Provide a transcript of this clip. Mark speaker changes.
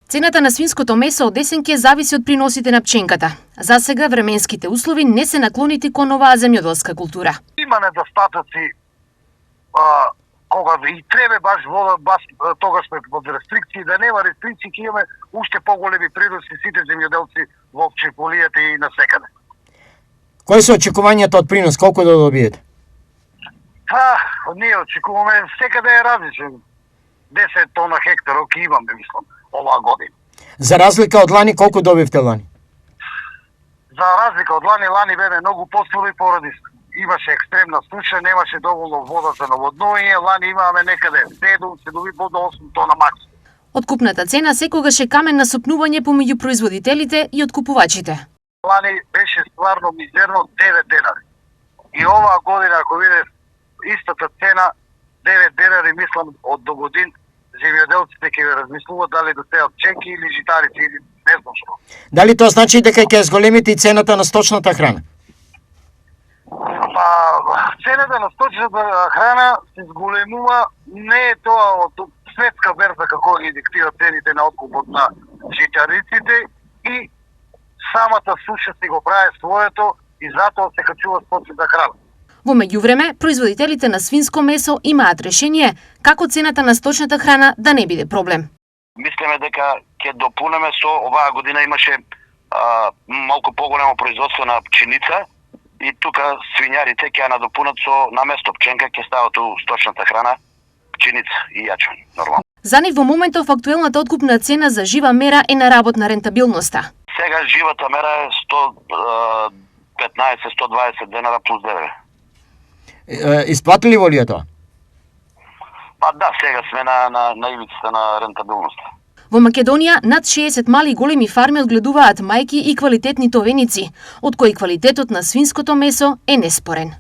Speaker 1: Цената на свинското месо од есен ќе зависи од приносите на пченката. За сега временските услови не се наклонити кон оваа земјоделска култура.
Speaker 2: Има недостатоци кога и треба баш вода, баш тогаш сме под рестрикции, да нема рестрикции, ќе имаме уште поголеми приноси сите земјоделци во пчеколијата и насекаде.
Speaker 3: Кои се очекувањата од принос, колку да добиете?
Speaker 2: Ние очекуваме секаде е различен. 10 тона хектар ќе имаме, мислам, оваа година.
Speaker 3: За разлика од лани, колку добивте лани?
Speaker 2: За разлика од лани беме многу послаби поради имаше екстремна суша, немаше доволно вода за наводнување, лани имаме некаде 7, се доби до 8 тона максимум.
Speaker 1: Откупната цена секогаш е камен на сопнување помеѓу производителите и откупувачите.
Speaker 2: Лани беше стварно мизерно 9 денари. И оваа година, ако биде истата цена, 9 денари, мислам, од до годин, земјоделците ќе размислуваат дали да сеат пченки или житарици или не знам што.
Speaker 3: Дали тоа значи дека ќе зголемите и цената на сточната храна?
Speaker 2: Цената на сточната храна се зголемува, не е тоа од светска берза како ги диктира цените на откупот на житариците и самата суша си го прави своето и затоа се качува сточната храна.
Speaker 1: Во меѓувреме, производителите на свинско месо имаат решение како цената на сточната храна да не биде проблем.
Speaker 4: Мислиме дека ќе допунеме со оваа година имаше малку поголемо производство на пченица и тука свињарите ќе ја надопунат со наместо пченка ќе стават у сточната храна пченица и јачмен, нормално.
Speaker 1: За нив во моментов актуелната откупна цена за жива мера е на работна рентабилноста.
Speaker 4: Сега живата мера е 115-120 денара плюс ДДВ.
Speaker 3: Исплатливо ли е тоа?
Speaker 4: Да, сега сме на ивицата на рентабилноста.
Speaker 1: Во Македонија над 60 мали и големи фарми одгледуваат мајки и квалитетни товеници, од кои квалитетот на свинското месо е неспорен.